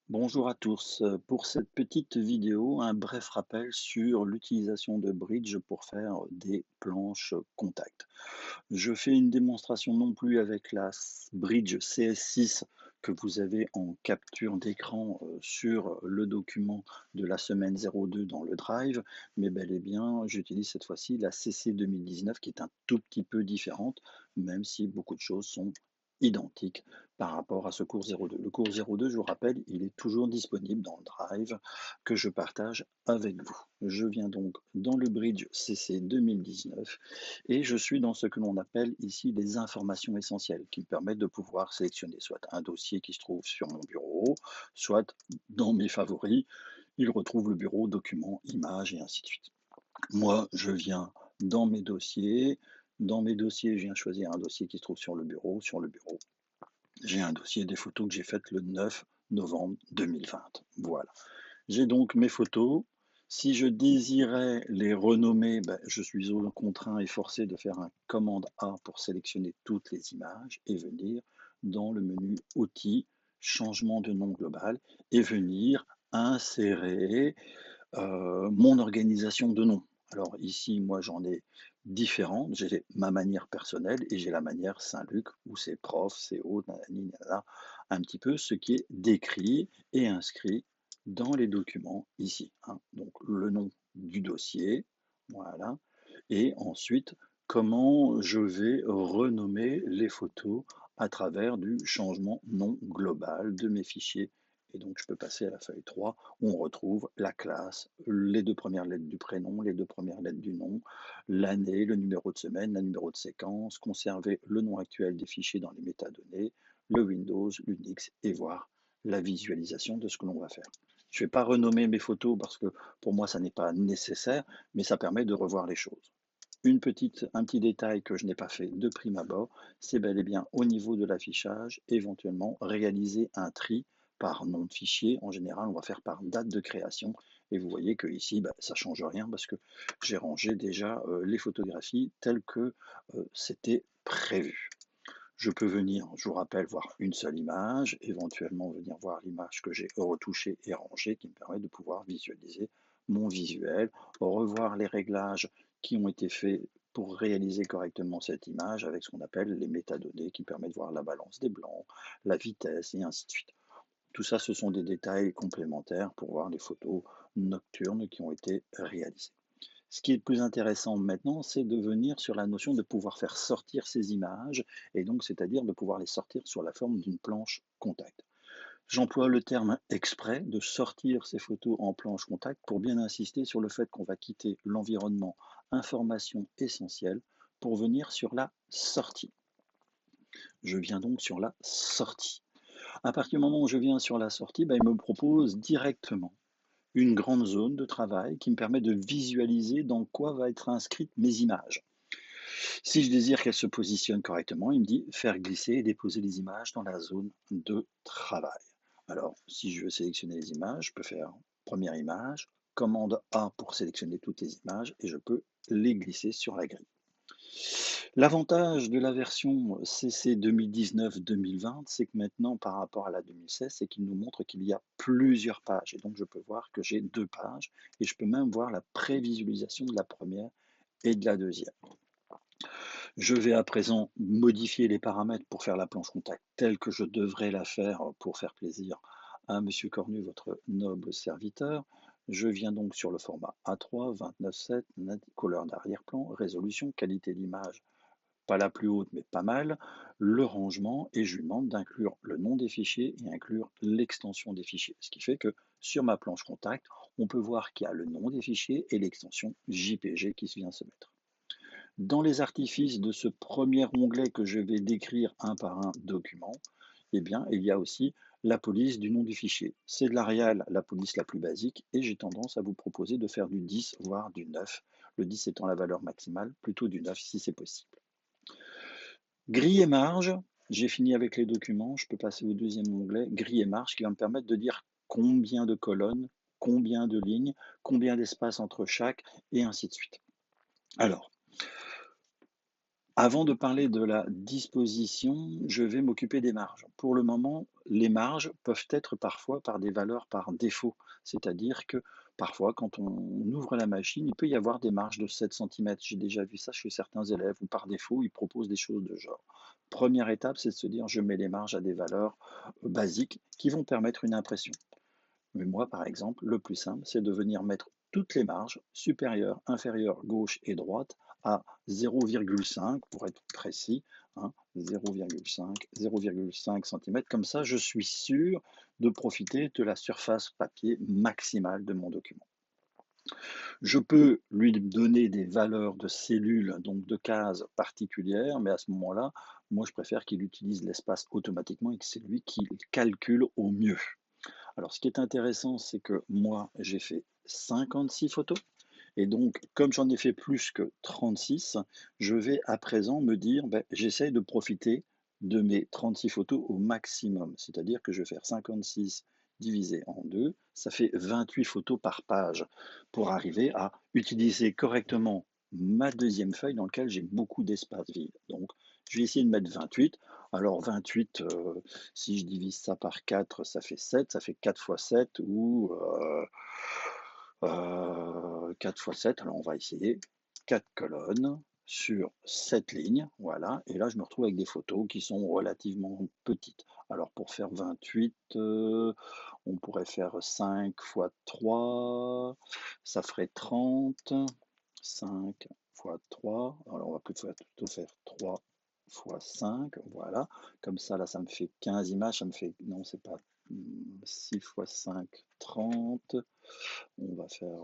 Bonjour à tous. Pour cette petite vidéo, un bref rappel sur l'utilisation de Bridge pour faire des planches contact. Je fais une démonstration non plus avec la Bridge CS6 que vous avez en capture d'écran sur le document de la semaine 02 dans le Drive, mais bel et bien, j'utilise cette fois-ci la CC 2019 qui est un tout petit peu différente, même si beaucoup de choses sont identiques par rapport à ce cours 02. Le cours 02, je vous rappelle, il est toujours disponible dans le Drive que je partage avec vous. Je viens donc dans le Bridge CC 2019 et je suis dans ce que l'on appelle ici les informations essentielles qui me permettent de pouvoir sélectionner soit un dossier qui se trouve sur mon bureau, soit dans mes favoris, il retrouve le bureau, documents, images et ainsi de suite. Moi, je viens dans mes dossiers. Dans mes dossiers, je viens choisir un dossier qui se trouve sur le bureau. Sur le bureau, j'ai un dossier des photos que j'ai faites le 9 novembre 2020. Voilà. J'ai donc mes photos. Si je désirais les renommer, ben, je suis contraint et forcé de faire un commande A pour sélectionner toutes les images et venir dans le menu Outils, changement de nom global et venir insérer mon organisation de noms. Alors ici, moi, j'en ai différentes. J'ai ma manière personnelle et j'ai la manière Saint-Luc où c'est prof, c'est haut, nanani, nanana, un petit peu ce qui est décrit et inscrit dans les documents ici, hein. Donc le nom du dossier, voilà. Et ensuite, comment je vais renommer les photos à travers du changement nom global de mes fichiers. Et donc, je peux passer à la feuille 3 où on retrouve la classe, les deux premières lettres du prénom, les deux premières lettres du nom, l'année, le numéro de semaine, le numéro de séquence, conserver le nom actuel des fichiers dans les métadonnées, le Windows, l'Unix et voir la visualisation de ce que l'on va faire. Je ne vais pas renommer mes photos parce que pour moi, ça n'est pas nécessaire, mais ça permet de revoir les choses. Un petit détail que je n'ai pas fait de prime abord, c'est bel et bien au niveau de l'affichage, éventuellement réaliser un tri par nom de fichier. En général, on va faire par date de création. Et vous voyez que ici, bah, ça ne change rien parce que j'ai rangé déjà les photographies telles que c'était prévu. Je peux venir, je vous rappelle, voir une seule image, éventuellement venir voir l'image que j'ai retouchée et rangée qui me permet de pouvoir visualiser mon visuel, revoir les réglages qui ont été faits pour réaliser correctement cette image avec ce qu'on appelle les métadonnées qui permettent de voir la balance des blancs, la vitesse et ainsi de suite. Tout ça, ce sont des détails complémentaires pour voir les photos nocturnes qui ont été réalisées. Ce qui est le plus intéressant maintenant, c'est de venir sur la notion de pouvoir faire sortir ces images, et donc c'est-à-dire de pouvoir les sortir sur la forme d'une planche contact. J'emploie le terme exprès de sortir ces photos en planche contact pour bien insister sur le fait qu'on va quitter l'environnement information essentielle pour venir sur la sortie. Je viens donc sur la sortie. À partir du moment où je viens sur la sortie, ben, il me propose directement une grande zone de travail qui me permet de visualiser dans quoi va être inscrite mes images. Si je désire qu'elles se positionnent correctement, il me dit faire glisser et déposer les images dans la zone de travail. Alors, si je veux sélectionner les images, je peux faire première image, commande A pour sélectionner toutes les images et je peux les glisser sur la grille. L'avantage de la version CC 2019-2020, c'est que maintenant, par rapport à la 2016, c'est qu'il nous montre qu'il y a plusieurs pages. Et donc, je peux voir que j'ai deux pages et je peux même voir la prévisualisation de la première et de la deuxième. Je vais à présent modifier les paramètres pour faire la planche contact telle que je devrais la faire pour faire plaisir à Monsieur Cornu, votre noble serviteur. Je viens donc sur le format A3, 29.7, couleur d'arrière-plan, résolution, qualité d'image, pas la plus haute mais pas mal, le rangement et je lui demande d'inclure le nom des fichiers et inclure l'extension des fichiers. Ce qui fait que sur ma planche contact, on peut voir qu'il y a le nom des fichiers et l'extension JPG qui vient se mettre. Dans les artifices de ce premier onglet que je vais décrire un par un document, eh bien, il y a aussi la police du nom du fichier. C'est de l'Arial, la police la plus basique, et j'ai tendance à vous proposer de faire du 10, voire du 9, le 10 étant la valeur maximale, plutôt du 9 si c'est possible. Grille et marge, j'ai fini avec les documents, je peux passer au deuxième onglet, grille et marge, qui va me permettre de dire combien de colonnes, combien de lignes, combien d'espace entre chaque, et ainsi de suite. Alors, Avant de parler de la disposition, je vais m'occuper des marges. Pour le moment, les marges peuvent être parfois par des valeurs par défaut. C'est-à-dire que parfois, quand on ouvre la machine, il peut y avoir des marges de 7 centimètres. J'ai déjà vu ça chez certains élèves où par défaut, ils proposent des choses de genre. Première étape, c'est de se dire, je mets les marges à des valeurs basiques qui vont permettre une impression. Mais moi, par exemple, le plus simple, c'est de venir mettre toutes les marges, supérieures, inférieures, gauche et droite, à 0,5 pour être précis, hein, 0,5 cm. Comme ça, je suis sûr de profiter de la surface papier maximale de mon document. Je peux lui donner des valeurs de cellules, donc de cases particulières, mais à ce moment-là, moi, je préfère qu'il utilise l'espace automatiquement et que c'est lui qui calcule au mieux. Alors, ce qui est intéressant, c'est que moi, j'ai fait 56 photos. Et donc, comme j'en ai fait plus que 36, je vais à présent me dire, ben, j'essaye de profiter de mes 36 photos au maximum. C'est-à-dire que je vais faire 56 divisé en 2, ça fait 28 photos par page pour arriver à utiliser correctement ma deuxième feuille dans laquelle j'ai beaucoup d'espace vide. Donc, je vais essayer de mettre 28. Alors 28, si je divise ça par 4, ça fait 7, ça fait 4 fois 7 ou 4 fois 7. Alors on va essayer 4 colonnes sur 7 lignes, voilà, et là je me retrouve avec des photos qui sont relativement petites. Alors pour faire 28, on pourrait faire 5 fois 3, ça ferait 30. 5 fois 3, alors on va plutôt faire 3 fois 5, voilà. Comme ça, là, ça me fait 15 images, ça me fait, non, c'est pas 6 fois 5, 30. On va faire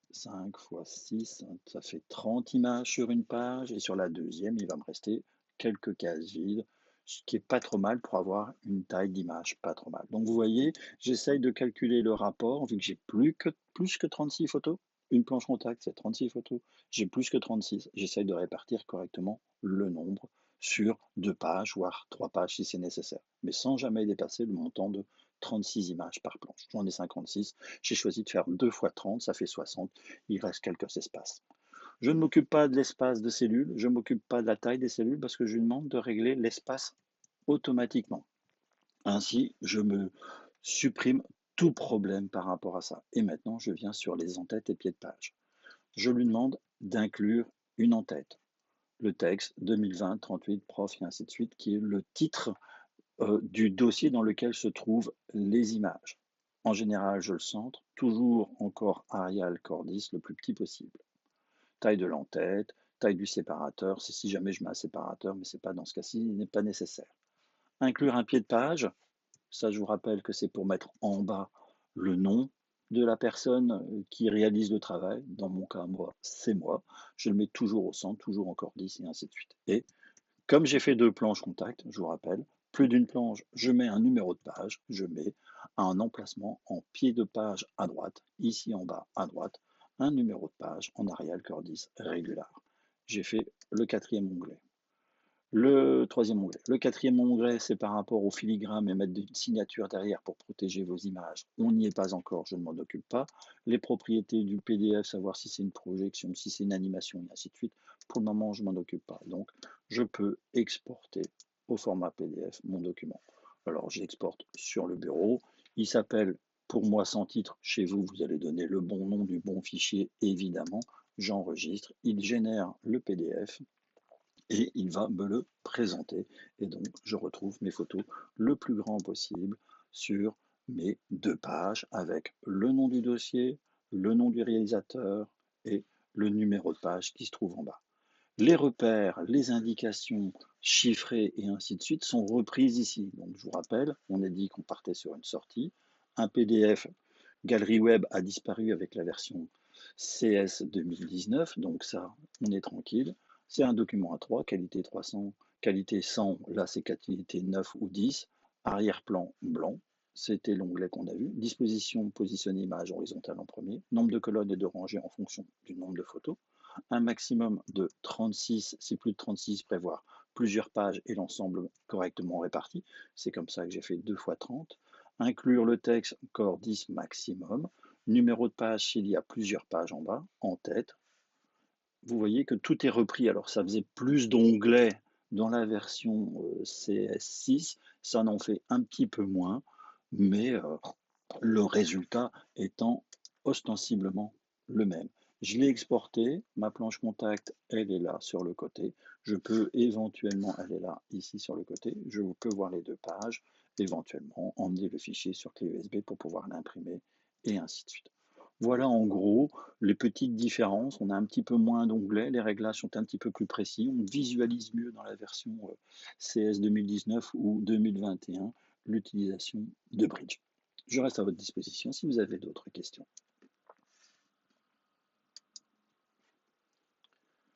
5 fois 6, ça fait 30 images sur une page, et sur la deuxième, il va me rester quelques cases vides, ce qui est pas trop mal pour avoir une taille d'image, pas trop mal. Donc vous voyez, j'essaye de calculer le rapport, vu que j'ai plus que 36 photos. Une planche contact, c'est 36 photos. J'ai plus que 36. J'essaye de répartir correctement le nombre sur 2 pages, voire 3 pages si c'est nécessaire, mais sans jamais dépasser le montant de 36 images par planche. J'en ai 56. J'ai choisi de faire 2 fois 30, ça fait 60. Il reste quelques espaces. Je ne m'occupe pas de l'espace de cellules, je ne m'occupe pas de la taille des cellules parce que je lui demande de régler l'espace automatiquement. Ainsi, je me supprime tout problème par rapport à ça. Et maintenant, je viens sur les en-têtes et pieds de page. Je lui demande d'inclure une en-tête. Le texte 2020-38 prof et ainsi de suite, qui est le titre du dossier dans lequel se trouvent les images. En général, je le centre, toujours encore Arial Cordis, le plus petit possible. Taille de l'entête, taille du séparateur, c'est si jamais je mets un séparateur, mais c'est pas dans ce cas-ci, il n'est pas nécessaire. Inclure un pied de page, ça je vous rappelle que c'est pour mettre en bas le nom de la personne qui réalise le travail. Dans mon cas, moi, c'est moi. Je le mets toujours au centre, toujours encore 10 et ainsi de suite. Et comme j'ai fait 2 planches contact, je vous rappelle, plus d'une planche, je mets un numéro de page, je mets un emplacement en pied de page à droite, ici en bas à droite, un numéro de page en Arial Cordis régular. J'ai fait le quatrième onglet. Le troisième onglet. Le quatrième onglet, c'est par rapport au filigrane et mettre une signature derrière pour protéger vos images. On n'y est pas encore, je ne m'en occupe pas. Les propriétés du PDF, savoir si c'est une projection, si c'est une animation, et ainsi de suite. Pour le moment, je ne m'en occupe pas. Donc, je peux exporter au format PDF mon document. Alors, j'exporte sur le bureau. Il s'appelle, pour moi sans titre, chez vous, vous allez donner le bon nom du bon fichier, évidemment. J'enregistre, il génère le PDF et il va me le présenter. Et donc, je retrouve mes photos le plus grand possible sur mes 2 pages avec le nom du dossier, le nom du réalisateur et le numéro de page qui se trouve en bas. Les repères, les indications chiffrées et ainsi de suite sont reprises ici. Donc, je vous rappelle, on a dit qu'on partait sur une sortie. Un PDF Galerie Web a disparu avec la version CS 2019, donc ça, on est tranquille. C'est un document A3, qualité 300, qualité 100, là c'est qualité 9 ou 10, arrière-plan blanc, c'était l'onglet qu'on a vu, disposition, positionner image horizontale en premier, nombre de colonnes et de rangées en fonction du nombre de photos, un maximum de 36, si plus de 36, prévoir plusieurs pages et l'ensemble correctement réparti, c'est comme ça que j'ai fait 2 fois 30, inclure le texte encore 10 maximum, numéro de page s'il y a plusieurs pages en bas, en tête, vous voyez que tout est repris. Alors ça faisait plus d'onglets dans la version, CS6, ça n'en fait un petit peu moins, mais le résultat étant ostensiblement le même. Je l'ai exporté, ma planche contact, elle est là sur le côté. Je peux éventuellement, elle est là, ici sur le côté. Je peux voir les 2 pages, éventuellement emmener le fichier sur clé USB pour pouvoir l'imprimer et ainsi de suite. Voilà en gros les petites différences. On a un petit peu moins d'onglets, les réglages sont un petit peu plus précis, on visualise mieux dans la version CS 2019 ou 2021 l'utilisation de Bridge. Je reste à votre disposition si vous avez d'autres questions.